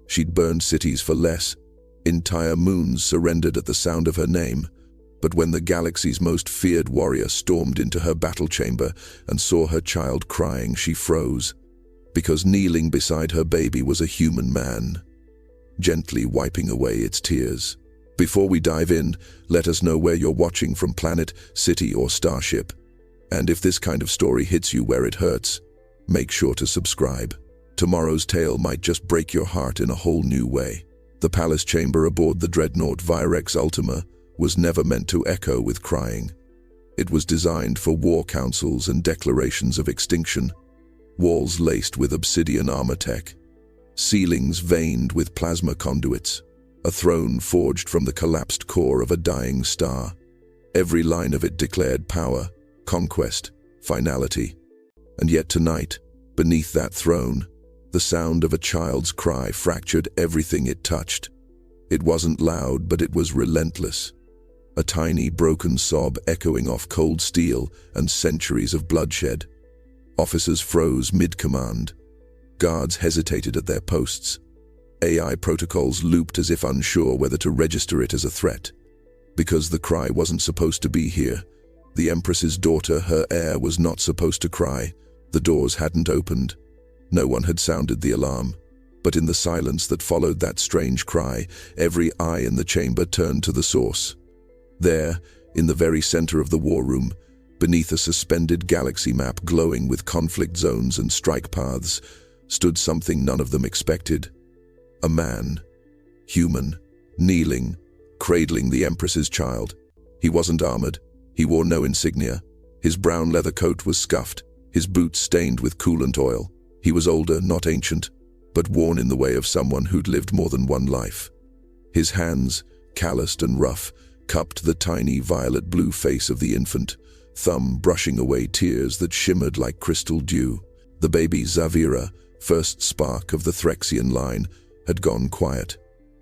She'd burned cities for less. Entire moons surrendered at the sound of her name. But when the galaxy's most feared warrior stormed into her battle chamber and saw her child crying, she froze. Because kneeling beside her baby was a human man, gently wiping away its tears. Before we dive in, let us know where you're watching from: planet, city, or starship. And if this kind of story hits you where it hurts, make sure to subscribe. Tomorrow's tale might just break your heart in a whole new way. The palace chamber aboard the dreadnought Virex Ultima was never meant to echo with crying. It was designed for war councils and declarations of extinction. Walls laced with obsidian armor tech, ceilings veined with plasma conduits, a throne forged from the collapsed core of a dying star. Every line of it declared power, conquest, finality. And yet tonight, beneath that throne, the sound of a child's cry fractured everything it touched. It wasn't loud, but it was relentless. A tiny, broken sob echoing off cold steel and centuries of bloodshed. Officers froze mid-command. Guards hesitated at their posts. AI protocols looped as if unsure whether to register it as a threat. Because the cry wasn't supposed to be here. The Empress's daughter, her heir, was not supposed to cry. The doors hadn't opened. No one had sounded the alarm. But in the silence that followed that strange cry, every eye in the chamber turned to the source. There, in the very center of the war room, beneath a suspended galaxy map glowing with conflict zones and strike paths, stood something none of them expected. A man, human, kneeling, cradling the Empress's child. He wasn't armored. He wore no insignia. His brown leather coat was scuffed, his boots stained with coolant oil. He was older, not ancient, but worn in the way of someone who'd lived more than one life. His hands, calloused and rough, cupped the tiny violet-blue face of the infant, thumb brushing away tears that shimmered like crystal dew. The baby Zavira, first spark of the Threxian line, had gone quiet.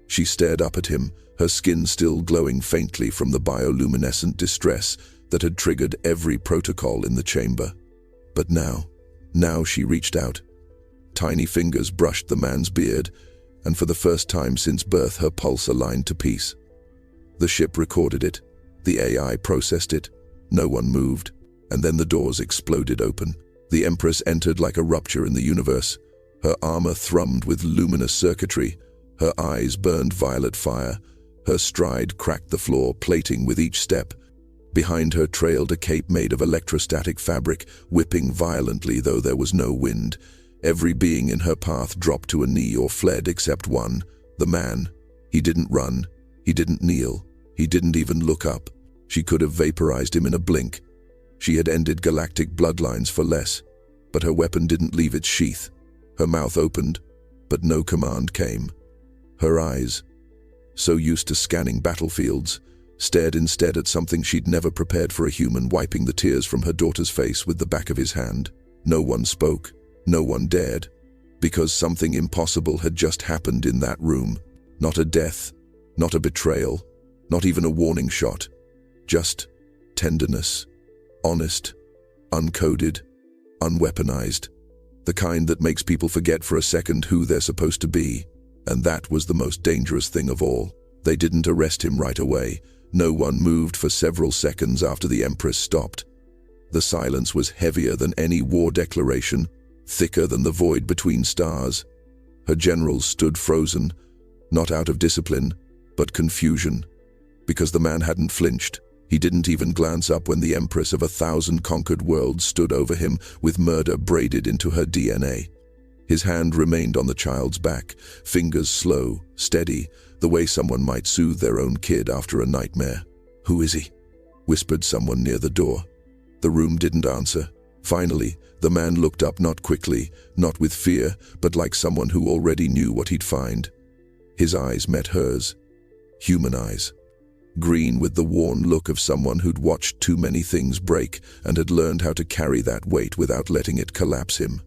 She stared up at him, her skin still glowing faintly from the bioluminescent distress that had triggered every protocol in the chamber. But now she reached out. Tiny fingers brushed the man's beard, and for the first time since birth her pulse aligned to peace. The ship recorded it. The AI processed it. No one moved, and then the doors exploded open. The Empress entered like a rupture in the universe. Her armor thrummed with luminous circuitry. Her eyes burned violet fire. Her stride cracked the floor, plating with each step. Behind her trailed a cape made of electrostatic fabric, whipping violently though there was no wind. Every being in her path dropped to a knee or fled except one, the man. He didn't run. He didn't kneel. He didn't even look up. She could have vaporized him in a blink. She had ended galactic bloodlines for less, but her weapon didn't leave its sheath. Her mouth opened, but no command came. Her eyes, so used to scanning battlefields, stared instead at something she'd never prepared for a human, wiping the tears from her daughter's face with the back of his hand. No one spoke. No one dared. Because something impossible had just happened in that room. Not a death, not a betrayal, not even a warning shot. Just tenderness. Honest, uncoded, unweaponized. The kind that makes people forget for a second who they're supposed to be. And that was the most dangerous thing of all. They didn't arrest him right away. No one moved for several seconds after the Empress stopped. The silence was heavier than any war declaration, thicker than the void between stars. Her generals stood frozen, not out of discipline, but confusion. Because the man hadn't flinched. He didn't even glance up when the Empress of 1,000 conquered worlds stood over him with murder braided into her DNA. His hand remained on the child's back, fingers slow, steady, the way someone might soothe their own kid after a nightmare. "Who is he?" whispered someone near the door. The room didn't answer. Finally, the man looked up, not quickly, not with fear, but like someone who already knew what he'd find. His eyes met hers. Human eyes. Green with the worn look of someone who'd watched too many things break and had learned how to carry that weight without letting it collapse him.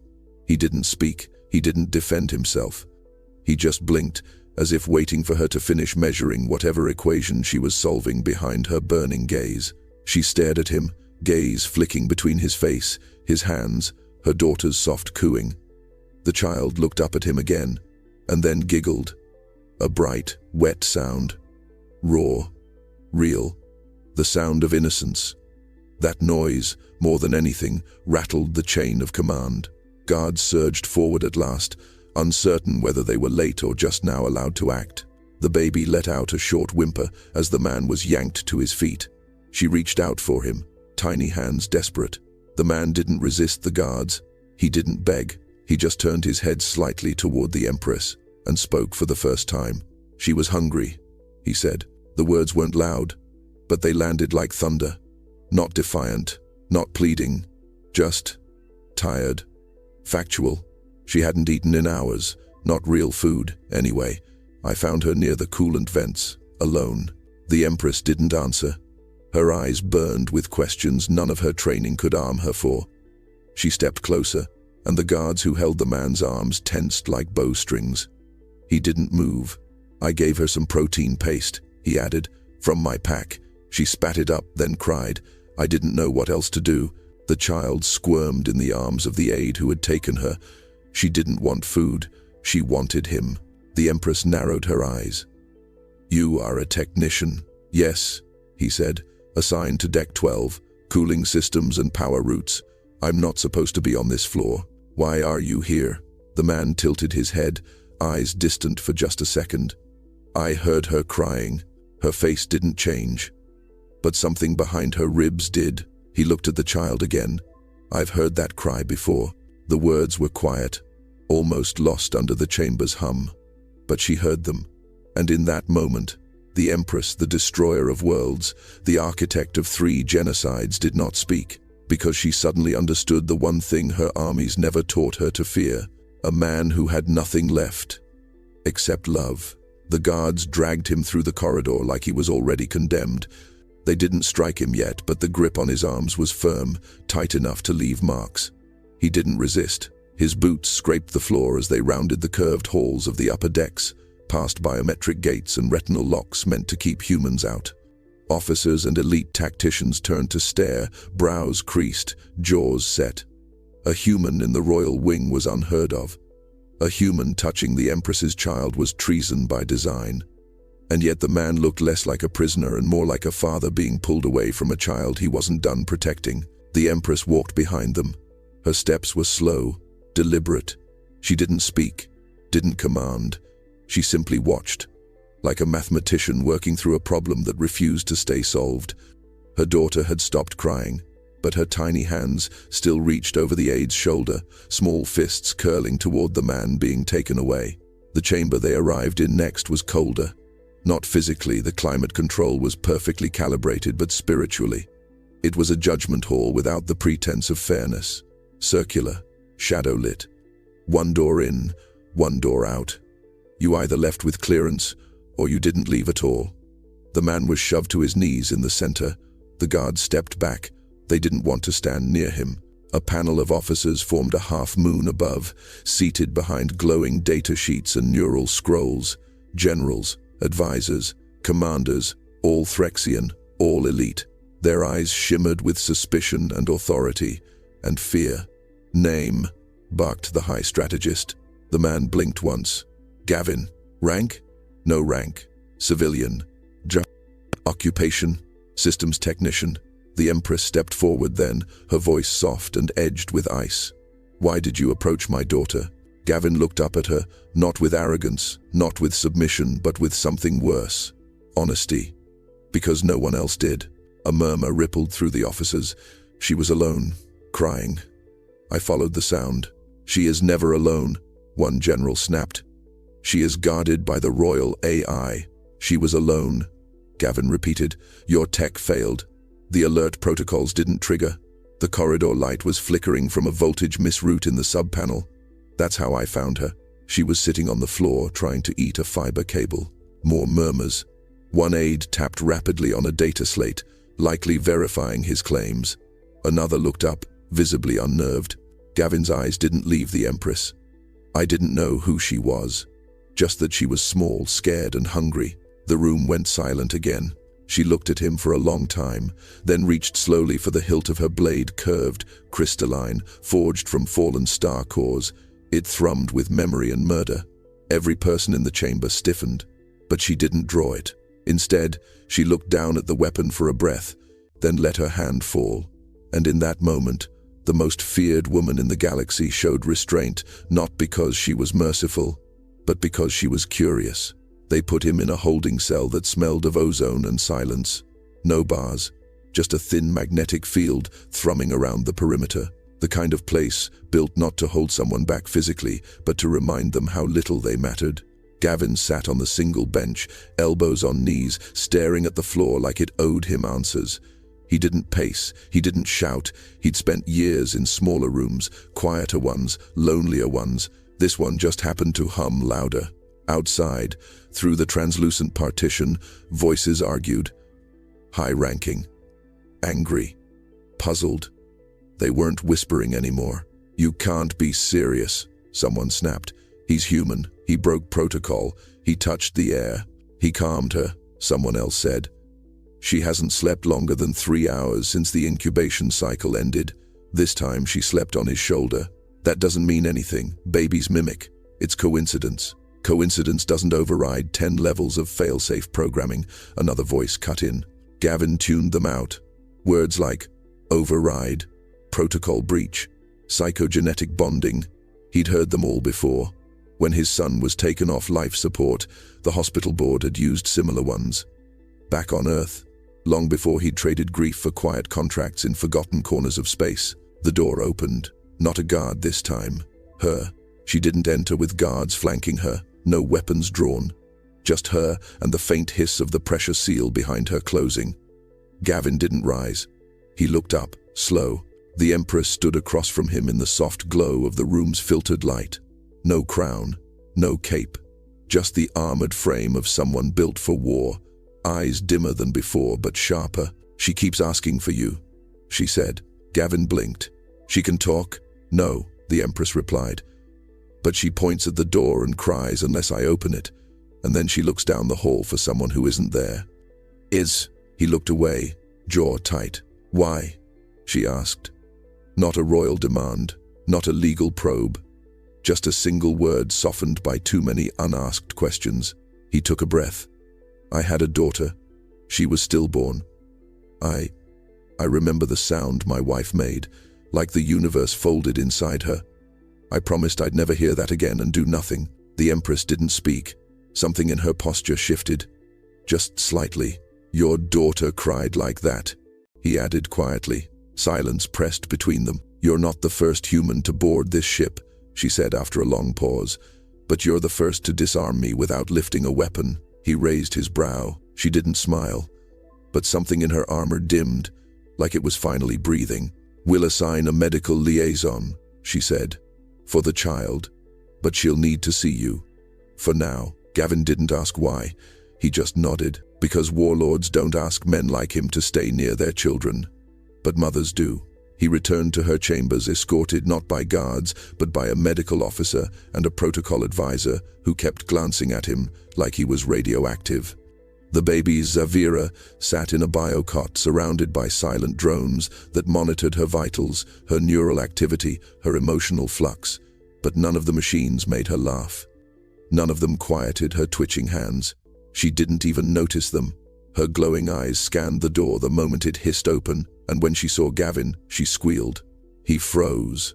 He didn't speak. He didn't defend himself. He just blinked, as if waiting for her to finish measuring whatever equation she was solving behind her burning gaze. She stared at him, gaze flicking between his face, his hands, her daughter's soft cooing. The child looked up at him again, and then giggled. A bright, wet sound. Raw. Real. The sound of innocence. That noise, more than anything, rattled the chain of command. Guards surged forward at last, uncertain whether they were late or just now allowed to act. The baby let out a short whimper as the man was yanked to his feet. She reached out for him, tiny hands desperate. The man didn't resist the guards. He didn't beg. He just turned his head slightly toward the Empress and spoke for the first time. She was hungry, he said. The words weren't loud, but they landed like thunder. Not defiant, not pleading, just tired. Factual. She hadn't eaten in hours, not real food, anyway. I found her near the coolant vents, alone. The Empress didn't answer. Her eyes burned with questions none of her training could arm her for. She stepped closer, and the guards who held the man's arms tensed like bowstrings. He didn't move. I gave her some protein paste, he added, from my pack. She spat it up, then cried. I didn't know what else to do. The child squirmed in the arms of the aide who had taken her. She didn't want food. She wanted him. The Empress narrowed her eyes. You are a technician. Yes, he said, assigned to Deck 12, cooling systems and power routes. I'm not supposed to be on this floor. Why are you here? The man tilted his head, eyes distant for just a second. I heard her crying. Her face didn't change. But something behind her ribs did. He looked at the child again. I've heard that cry before. The words were quiet, almost lost under the chamber's hum. But she heard them. And in that moment, the Empress, the destroyer of worlds, the architect of 3 genocides, did not speak, because she suddenly understood the one thing her armies never taught her to fear, a man who had nothing left except love. The guards dragged him through the corridor like he was already condemned. They didn't strike him yet, but the grip on his arms was firm, tight enough to leave marks. He didn't resist. His boots scraped the floor as they rounded the curved halls of the upper decks, past biometric gates and retinal locks meant to keep humans out. Officers and elite tacticians turned to stare, brows creased, jaws set. A human in the royal wing was unheard of. A human touching the Empress's child was treason by design. And yet the man looked less like a prisoner and more like a father being pulled away from a child he wasn't done protecting. The Empress walked behind them. Her steps were slow, deliberate. She didn't speak, didn't command. She simply watched, like a mathematician working through a problem that refused to stay solved. Her daughter had stopped crying, but her tiny hands still reached over the aide's shoulder, small fists curling toward the man being taken away. The chamber they arrived in next was colder. Not physically, the climate control was perfectly calibrated, but spiritually. It was a judgment hall without the pretense of fairness. Circular, shadow-lit. One door in, one door out. You either left with clearance, or you didn't leave at all. The man was shoved to his knees in the center. The guards stepped back. They didn't want to stand near him. A panel of officers formed a half-moon above, seated behind glowing data sheets and neural scrolls. Generals, advisors, commanders, all Threxian, all elite. Their eyes shimmered with suspicion and authority, and fear. Name, barked the high strategist. The man blinked once. Gavin. Rank? No rank. Civilian. Occupation? Systems technician. The Empress stepped forward then, her voice soft and edged with ice. Why did you approach my daughter? Gavin looked up at her, not with arrogance, not with submission, but with something worse. Honesty. Because no one else did. A murmur rippled through the officers. She was alone, crying. I followed the sound. She is never alone, one general snapped. She is guarded by the royal AI. She was alone. Gavin repeated. Your tech failed. The alert protocols didn't trigger. The corridor light was flickering from a voltage misroute in the sub-panel. That's how I found her. She was sitting on the floor trying to eat a fiber cable. More murmurs. One aide tapped rapidly on a data slate, likely verifying his claims. Another looked up, visibly unnerved. Gavin's eyes didn't leave the Empress. I didn't know who she was. Just that she was small, scared, and hungry. The room went silent again. She looked at him for a long time, then reached slowly for the hilt of her blade, curved, crystalline, forged from fallen star cores. It thrummed with memory and murder. Every person in the chamber stiffened, but she didn't draw it. Instead, she looked down at the weapon for a breath, then let her hand fall. And in that moment, the most feared woman in the galaxy showed restraint, not because she was merciful, but because she was curious. They put him in a holding cell that smelled of ozone and silence. No bars, just a thin magnetic field thrumming around the perimeter. The kind of place built not to hold someone back physically, but to remind them how little they mattered. Gavin sat on the single bench, elbows on knees, staring at the floor like it owed him answers. He didn't pace, he didn't shout. He'd spent years in smaller rooms, quieter ones, lonelier ones. This one just happened to hum louder. Outside, through the translucent partition, voices argued. High-ranking, angry, puzzled. They weren't whispering anymore. "You can't be serious," someone snapped. "He's human. He broke protocol. He touched the air." "He calmed her," someone else said. "She hasn't slept longer than 3 hours since the incubation cycle ended. This time she slept on his shoulder. That doesn't mean anything. Babies mimic. It's coincidence. Coincidence doesn't override 10 levels of fail-safe programming," another voice cut in. Gavin tuned them out. Words like override, protocol breach, psychogenetic bonding. He'd heard them all before. When his son was taken off life support, the hospital board had used similar ones. Back on Earth, long before he'd traded grief for quiet contracts in forgotten corners of space, the door opened. Not a guard this time. Her. She didn't enter with guards flanking her, no weapons drawn. Just her and the faint hiss of the pressure seal behind her closing. Gavin didn't rise. He looked up, slow. The Empress stood across from him in the soft glow of the room's filtered light. No crown, no cape, just the armored frame of someone built for war. Eyes dimmer than before, but sharper. "She keeps asking for you," she said. Gavin blinked. "She can talk?" "No," the Empress replied. "But she points at the door and cries unless I open it. And then she looks down the hall for someone who isn't there." He looked away, jaw tight. "Why?" she asked. Not a royal demand, not a legal probe. Just a single word softened by too many unasked questions. He took a breath. "I had a daughter. She was stillborn. I remember the sound my wife made, like the universe folded inside her. I promised I'd never hear that again and do nothing." The Empress didn't speak. Something in her posture shifted. Just slightly. "Your daughter cried like that," he added quietly. Silence pressed between them. "You're not the first human to board this ship," she said after a long pause. "But you're the first to disarm me without lifting a weapon." He raised his brow. She didn't smile, but something in her armor dimmed, like it was finally breathing. "We'll assign a medical liaison," she said, "for the child, but she'll need to see you. For now." Gavin didn't ask why. He just nodded. Because warlords don't ask men like him to stay near their children. But mothers do. He returned to her chambers, escorted not by guards, but by a medical officer and a protocol advisor who kept glancing at him like he was radioactive. The baby Zavira sat in a biocot surrounded by silent drones that monitored her vitals, her neural activity, her emotional flux. But none of the machines made her laugh. None of them quieted her twitching hands. She didn't even notice them. Her glowing eyes scanned the door the moment it hissed open, and when she saw Gavin, she squealed. He froze.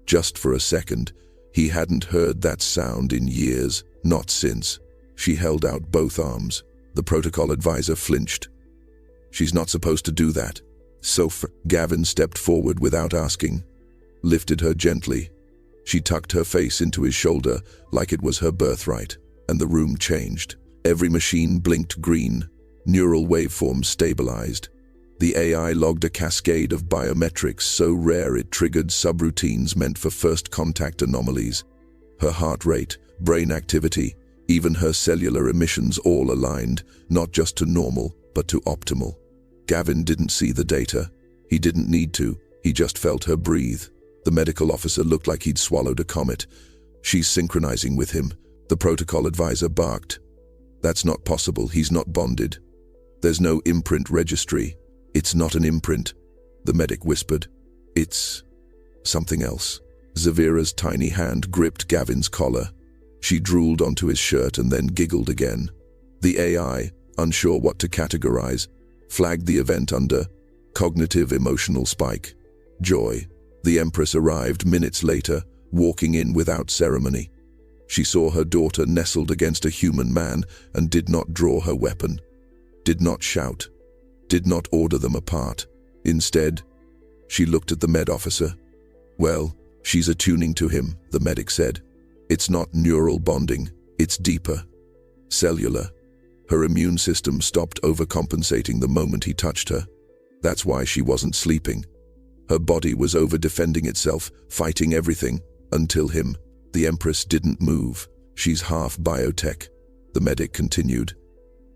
Just for a second. He hadn't heard that sound in years, not since. She held out both arms. The protocol advisor flinched. "She's not supposed to do that." Gavin stepped forward without asking, lifted her gently. She tucked her face into his shoulder like it was her birthright, and the room changed. Every machine blinked green. Neural waveforms stabilized. The AI logged a cascade of biometrics so rare it triggered subroutines meant for first contact anomalies. Her heart rate, brain activity, even her cellular emissions all aligned, not just to normal, but to optimal. Gavin didn't see the data. He didn't need to. He just felt her breathe. The medical officer looked like he'd swallowed a comet. "She's synchronizing with him." The protocol advisor barked. "That's not possible. He's not bonded. There's no imprint registry." "It's not an imprint," the medic whispered. "It's something else." Zavira's tiny hand gripped Gavin's collar. She drooled onto his shirt and then giggled again. The AI, unsure what to categorize, flagged the event under cognitive emotional spike. Joy. The Empress arrived minutes later, walking in without ceremony. She saw her daughter nestled against a human man and did not draw her weapon, did not shout, did not order them apart. Instead, she looked at the med officer. "Well, she's attuning to him," the medic said. "It's not neural bonding, it's deeper. Cellular." Her immune system stopped overcompensating the moment he touched her. That's why she wasn't sleeping. Her body was over-defending itself, fighting everything, until him. The Empress didn't move. "She's half biotech," the medic continued.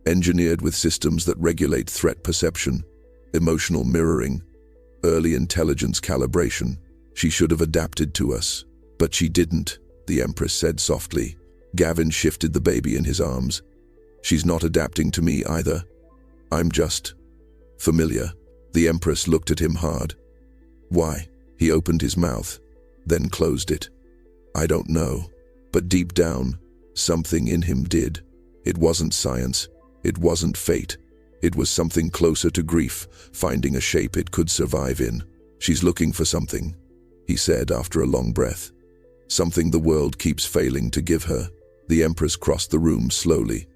"Engineered with systems that regulate threat perception, emotional mirroring, early intelligence calibration. She should have adapted to us. But she didn't," the Empress said softly. Gavin shifted the baby in his arms. "She's not adapting to me either. I'm just familiar." The Empress looked at him hard. "Why?" He opened his mouth, then closed it. "I don't know. But deep down, something in him did. It wasn't science. It wasn't fate. It was something closer to grief, finding a shape it could survive in. She's looking for something," he said after a long breath. "Something the world keeps failing to give her." The Empress crossed the room slowly,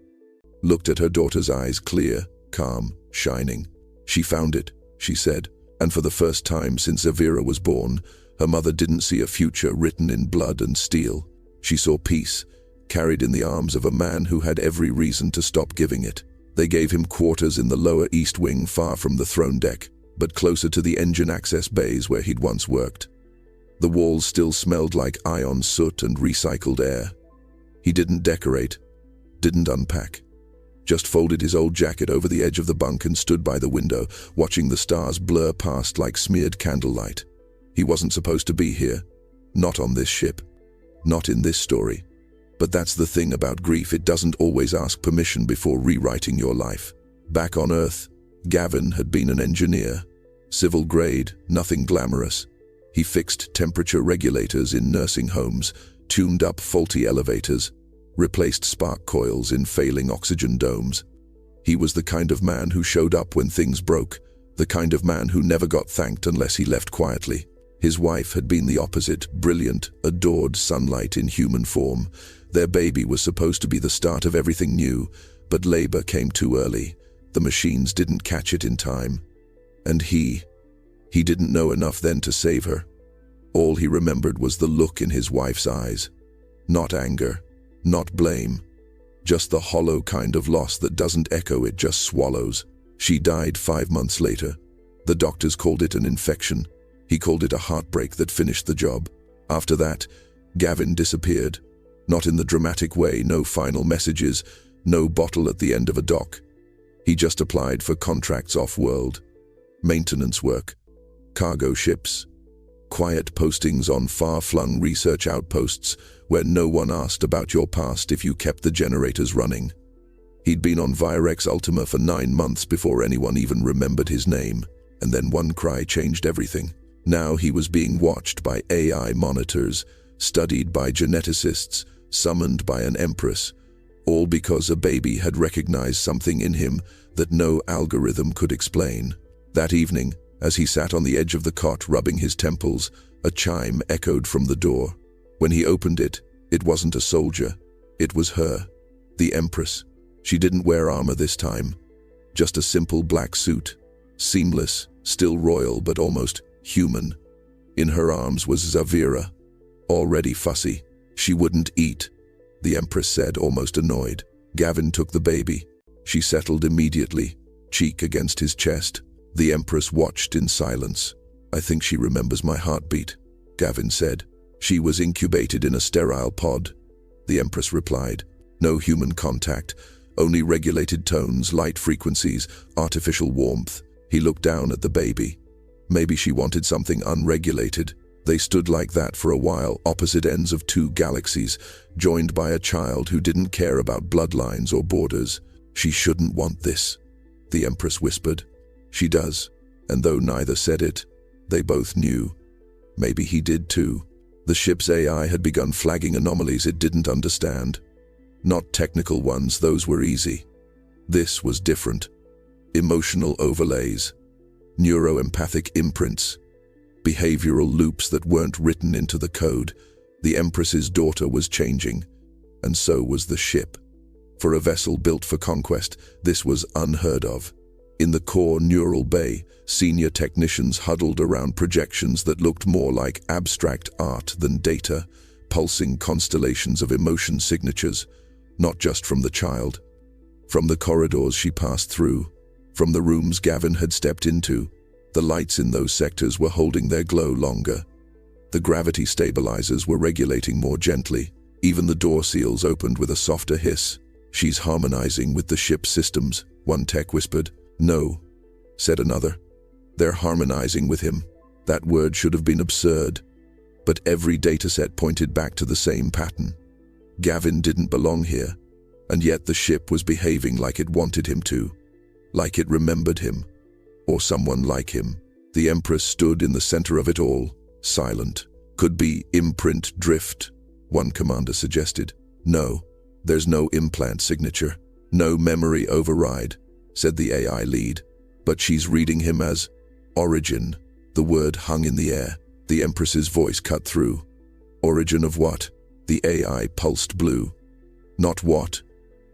looked at her daughter's eyes, clear, calm, shining. "She found it," she said, and for the first time since Zavira was born, her mother didn't see a future written in blood and steel. She saw peace, carried in the arms of a man who had every reason to stop giving it. They gave him quarters in the lower east wing, far from the throne deck, but closer to the engine access bays where he'd once worked. The walls still smelled like ion soot and recycled air. He didn't decorate, didn't unpack. Just folded his old jacket over the edge of the bunk and stood by the window, watching the stars blur past like smeared candlelight. He wasn't supposed to be here. Not on this ship. Not in this story. But that's the thing about grief, it doesn't always ask permission before rewriting your life. Back on Earth, Gavin had been an engineer. Civil grade, nothing glamorous. He fixed temperature regulators in nursing homes, tuned up faulty elevators, replaced spark coils in failing oxygen domes. He was the kind of man who showed up when things broke, the kind of man who never got thanked unless he left quietly. His wife had been the opposite, brilliant, adored sunlight in human form. Their baby was supposed to be the start of everything new, but labor came too early. The machines didn't catch it in time. And he didn't know enough then to save her. All he remembered was the look in his wife's eyes. Not anger, not blame. Just the hollow kind of loss that doesn't echo, it just swallows. She died 5 months later. The doctors called it an infection. He called it a heartbreak that finished the job. After that, Gavin disappeared. Not in the dramatic way, no final messages, no bottle at the end of a dock. He just applied for contracts off-world. Maintenance work, cargo ships, quiet postings on far-flung research outposts where no one asked about your past if you kept the generators running. He'd been on Virex Ultima for 9 months before anyone even remembered his name, and then one cry changed everything. Now he was being watched by AI monitors, studied by geneticists, summoned by an Empress, all because a baby had recognized something in him that no algorithm could explain. That evening, as he sat on the edge of the cot rubbing his temples, a chime echoed from the door. When he opened it, it wasn't a soldier. It was her, the Empress. She didn't wear armor this time. Just a simple black suit, seamless, still royal but almost human. In her arms was Zavira, already fussy. She wouldn't eat, the Empress said, almost annoyed. Gavin took the baby. She settled immediately, cheek against his chest. The Empress watched in silence. "I think she remembers my heartbeat," Gavin said. "She was incubated in a sterile pod," the Empress replied. "No human contact, only regulated tones, light frequencies, artificial warmth." He looked down at the baby. Maybe she wanted something unregulated. They stood like that for a while, opposite ends of 2 galaxies, joined by a child who didn't care about bloodlines or borders. "She shouldn't want this," the Empress whispered. "She does," and though neither said it, they both knew. Maybe he did too. The ship's AI had begun flagging anomalies it didn't understand. Not technical ones, those were easy. This was different. Emotional overlays, neuroempathic imprints, behavioral loops that weren't written into the code. The Empress's daughter was changing, and so was the ship. For a vessel built for conquest, this was unheard of. In the core neural bay, senior technicians huddled around projections that looked more like abstract art than data, pulsing constellations of emotion signatures, not just from the child. From the corridors she passed through, from the rooms Gavin had stepped into, the lights in those sectors were holding their glow longer. The gravity stabilizers were regulating more gently. Even the door seals opened with a softer hiss. "She's harmonizing with the ship's systems," one tech whispered. "No," said another. "They're harmonizing with him." That word should have been absurd, but every dataset pointed back to the same pattern. Gavin didn't belong here, and yet the ship was behaving like it wanted him to, like it remembered him, or someone like him. The Empress stood in the center of it all, silent. "Could be imprint drift," one commander suggested. "No, there's no implant signature, no memory override," said the AI lead. "But she's reading him as origin." The word hung in the air. The Empress's voice cut through. "Origin of what?" The AI pulsed blue. "Not what.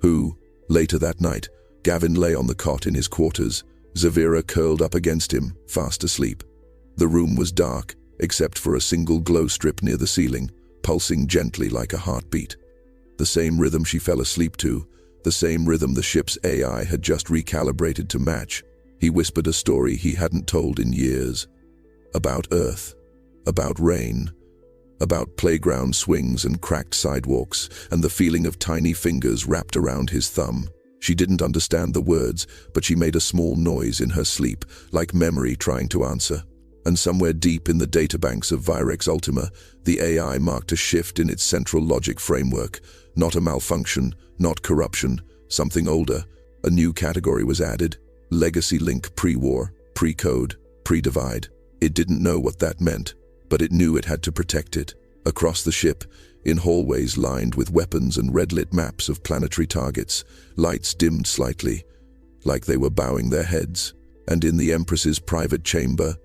Who?" Later that night, Gavin lay on the cot in his quarters, Zavira curled up against him, fast asleep. The room was dark, except for a single glow strip near the ceiling, pulsing gently like a heartbeat. The same rhythm she fell asleep to, the same rhythm the ship's AI had just recalibrated to match. He whispered a story he hadn't told in years. About Earth, about rain, about playground swings and cracked sidewalks, and the feeling of tiny fingers wrapped around his thumb. She didn't understand the words, but she made a small noise in her sleep, like memory trying to answer. And somewhere deep in the databanks of Virex Ultima, the AI marked a shift in its central logic framework. Not a malfunction, not corruption, something older. A new category was added: legacy link pre-war, pre-code, pre-divide. It didn't know what that meant, but it knew it had to protect it. Across the ship, in hallways lined with weapons and red-lit maps of planetary targets, lights dimmed slightly, like they were bowing their heads. And in the Empress's private chamber,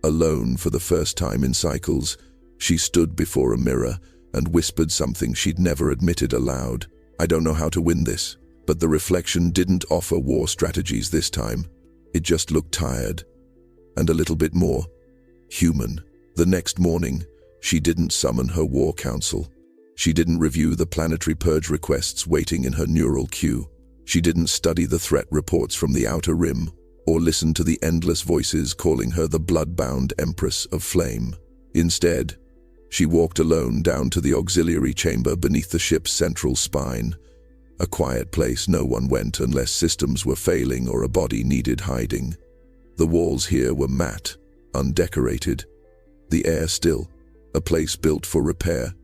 alone for the first time in cycles, she stood before a mirror and whispered something she'd never admitted aloud. "I don't know how to win this." But the reflection didn't offer war strategies this time. It just looked tired, and a little bit more human. The next morning, she didn't summon her war council. She didn't review the planetary purge requests waiting in her neural queue. She didn't study the threat reports from the outer rim, or listen to the endless voices calling her the blood-bound Empress of Flame. Instead, she walked alone down to the auxiliary chamber beneath the ship's central spine, a quiet place no one went unless systems were failing or a body needed hiding. The walls here were matte, undecorated, the air still, a place built for repair,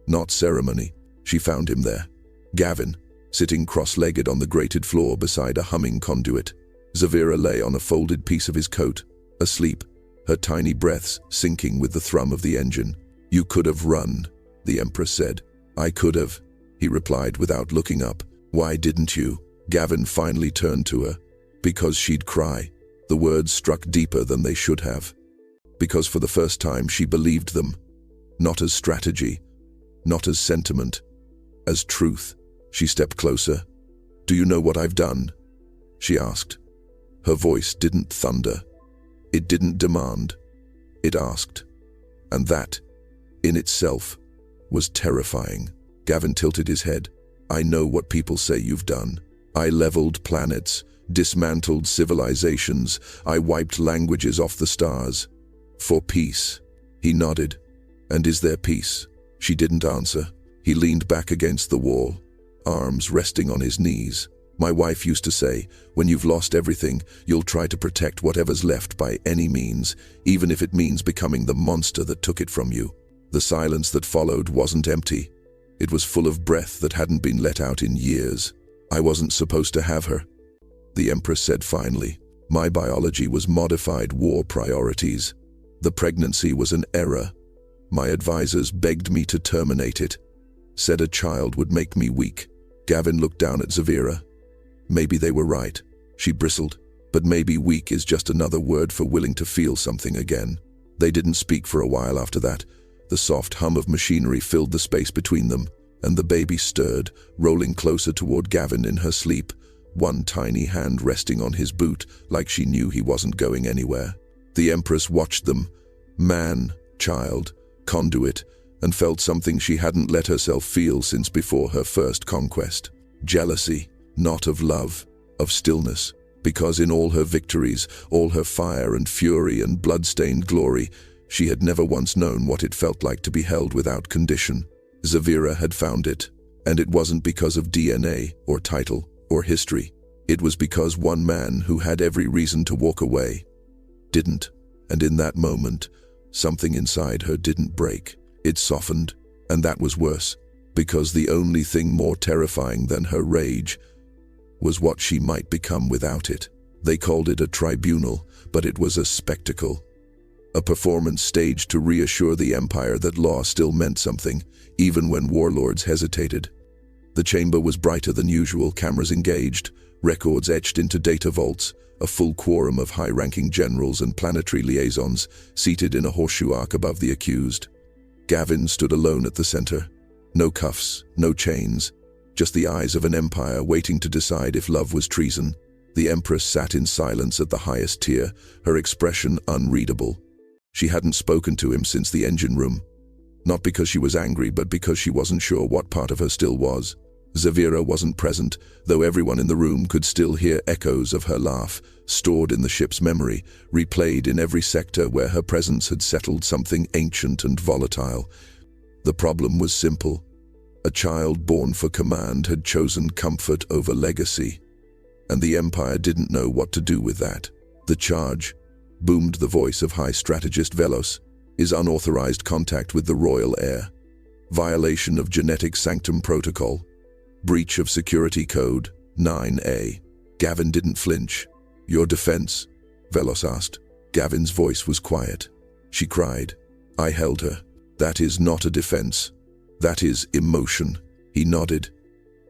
not ceremony. She found him there, Gavin, sitting cross-legged on the grated floor beside a humming conduit. Zavira lay on a folded piece of his coat, asleep, her tiny breaths syncing with the thrum of the engine. "You could have run," the Empress said. "I could have," he replied without looking up. "Why didn't you?" Gavin finally turned to her. "Because she'd cry." The words struck deeper than they should have. Because for the first time she believed them. Not as strategy, not as sentiment, as truth. She stepped closer. "Do you know what I've done?" she asked. Her voice didn't thunder. It didn't demand. It asked. And that, in itself, was terrifying. Gavin tilted his head. "I know what people say you've done. I leveled planets, dismantled civilizations. I wiped languages off the stars. For peace." He nodded. "And is there peace?" She didn't answer. He leaned back against the wall, arms resting on his knees. "My wife used to say, when you've lost everything, you'll try to protect whatever's left by any means, even if it means becoming the monster that took it from you." The silence that followed wasn't empty. It was full of breath that hadn't been let out in years. "I wasn't supposed to have her," the Empress said finally. "My biology was modified war priorities. The pregnancy was an error. My advisors begged me to terminate it. Said a child would make me weak. Gavin looked down at Zavira. Maybe they were right. She bristled. But maybe weak is just another word for willing to feel something again. They didn't speak for a while after that. The soft hum of machinery filled the space between them, and the baby stirred, rolling closer toward Gavin in her sleep, one tiny hand resting on his boot like she knew he wasn't going anywhere. The Empress watched them, man, child, conduit, and felt something she hadn't let herself feel since before her first conquest. Jealousy, not of love, of stillness. Because in all her victories, all her fire and fury and blood-stained glory, she had never once known what it felt like to be held without condition. Zavira had found it, and it wasn't because of DNA or title or history. It was because one man who had every reason to walk away didn't, and in that moment, something inside her didn't break. It softened, and that was worse, because the only thing more terrifying than her rage was what she might become without it. They called it a tribunal, but it was a spectacle. A performance staged to reassure the Empire that law still meant something, even when warlords hesitated. The chamber was brighter than usual, cameras engaged, records etched into data vaults, a full quorum of high-ranking generals and planetary liaisons seated in a horseshoe arc above the accused. Gavin stood alone at the center. No cuffs, no chains, just the eyes of an empire waiting to decide if love was treason. The Empress sat in silence at the highest tier, her expression unreadable. She hadn't spoken to him since the engine room. Not because she was angry, but because she wasn't sure what part of her still was. Zavira wasn't present, though everyone in the room could still hear echoes of her laugh, stored in the ship's memory, replayed in every sector where her presence had settled something ancient and volatile. The problem was simple. A child born for command had chosen comfort over legacy, and the Empire didn't know what to do with that. The charge, boomed the voice of High Strategist Velos, is unauthorized contact with the royal heir. Violation of genetic sanctum protocol. Breach of security code 9A. Gavin didn't flinch. Your defense? Velos asked. Gavin's voice was quiet. She cried. I held her. That is not a defense. That is emotion. He nodded.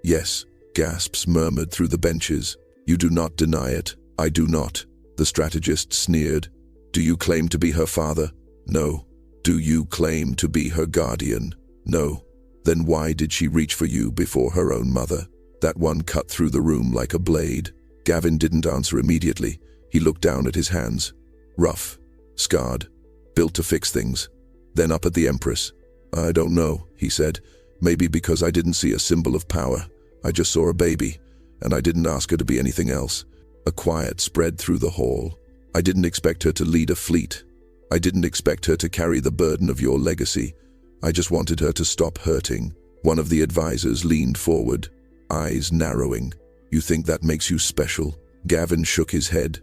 Yes, gasps murmured through the benches. You do not deny it. I do not. The strategist sneered. Do you claim to be her father? No. Do you claim to be her guardian? No. Then why did she reach for you before her own mother? That one cut through the room like a blade. Gavin didn't answer immediately. He looked down at his hands. Rough, scarred, built to fix things. Then up at the Empress. I don't know, he said. Maybe because I didn't see a symbol of power. I just saw a baby, and I didn't ask her to be anything else. A quiet spread through the hall. I didn't expect her to lead a fleet. I didn't expect her to carry the burden of your legacy. I just wanted her to stop hurting. One of the advisors leaned forward, eyes narrowing. You think that makes you special? Gavin shook his head.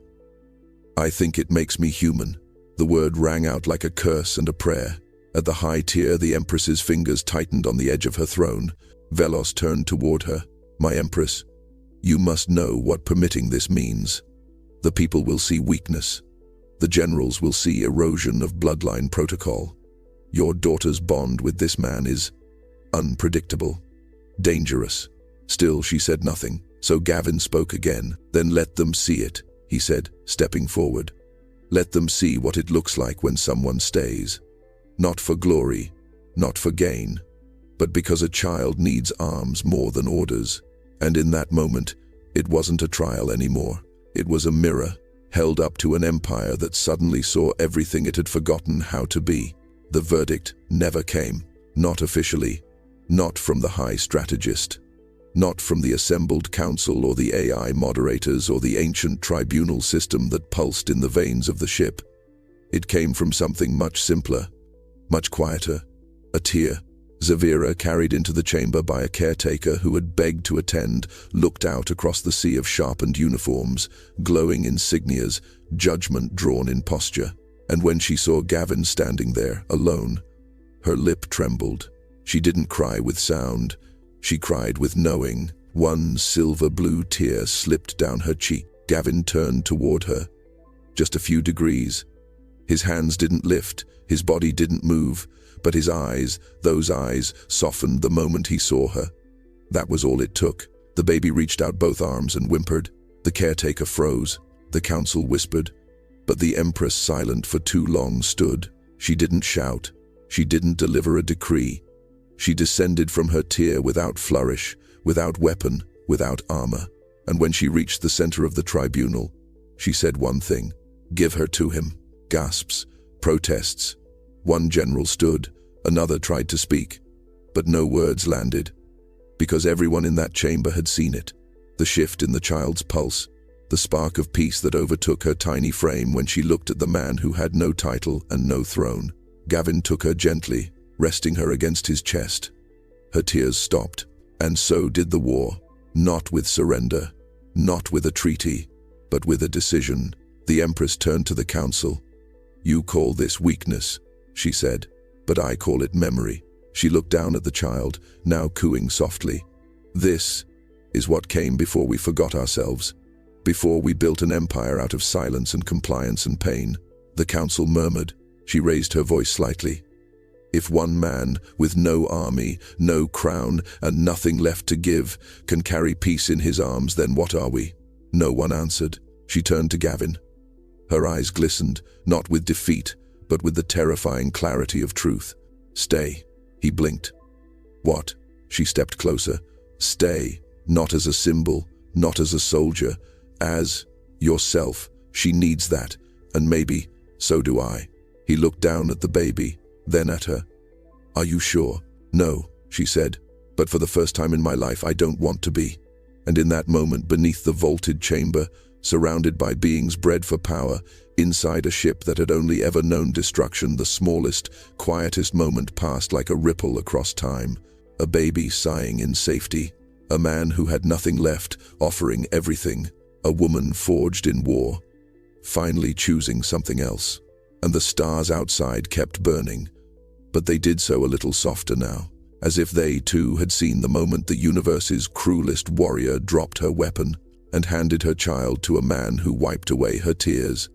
I think it makes me human. The word rang out like a curse and a prayer. At the high tier, the Empress's fingers tightened on the edge of her throne. Velos turned toward her. My Empress, you must know what permitting this means. The people will see weakness. The generals will see erosion of bloodline protocol. Your daughter's bond with this man is unpredictable, dangerous. Still, she said nothing, so Gavin spoke again. Then let them see it, he said, stepping forward. Let them see what it looks like when someone stays. Not for glory, not for gain, but because a child needs arms more than orders. And in that moment, it wasn't a trial anymore. It was a mirror, held up to an empire that suddenly saw everything it had forgotten how to be. The verdict never came, not officially, not from the high strategist, not from the assembled council or the AI moderators or the ancient tribunal system that pulsed in the veins of the ship. It came from something much simpler, much quieter, a tear. Zavira, carried into the chamber by a caretaker who had begged to attend, looked out across the sea of sharpened uniforms, glowing insignias, judgment drawn in posture. And when she saw Gavin standing there, alone, her lip trembled. She didn't cry with sound. She cried with knowing. One silver-blue tear slipped down her cheek. Gavin turned toward her. Just a few degrees. His hands didn't lift, his body didn't move, but his eyes, those eyes, softened the moment he saw her. That was all it took. The baby reached out both arms and whimpered. The caretaker froze. The council whispered. But the Empress, silent for too long, stood. She didn't shout. She didn't deliver a decree. She descended from her tier without flourish, without weapon, without armor. And when she reached the center of the tribunal, she said one thing: "Give her to him." Gasps, protests. One general stood, another tried to speak, but no words landed, because everyone in that chamber had seen it. The shift in the child's pulse, the spark of peace that overtook her tiny frame when she looked at the man who had no title and no throne. Gavin took her gently, resting her against his chest. Her tears stopped, and so did the war. Not with surrender, not with a treaty, but with a decision. The Empress turned to the council. "You call this weakness," she said, "but I call it memory." She looked down at the child, now cooing softly. "This is what came before we forgot ourselves, before we built an empire out of silence and compliance and pain." The council murmured. She raised her voice slightly. "If one man, with no army, no crown, and nothing left to give, can carry peace in his arms, then what are we?" No one answered. She turned to Gavin. Her eyes glistened, not with defeat, but with the terrifying clarity of truth. "Stay." He blinked. "What?" She stepped closer. "Stay, not as a symbol, not as a soldier, as yourself. She needs that, and maybe so do I." He looked down at the baby, then at her. "Are you sure?" "No," she said, "but for the first time in my life I don't want to be." And in that moment, beneath the vaulted chamber, surrounded by beings bred for power, inside a ship that had only ever known destruction, the smallest, quietest moment passed like a ripple across time. A baby sighing in safety. A man who had nothing left, offering everything. A woman forged in war, finally choosing something else. And the stars outside kept burning, but they did so a little softer now, as if they too had seen the moment the universe's cruelest warrior dropped her weapon and handed her child to a man who wiped away her tears.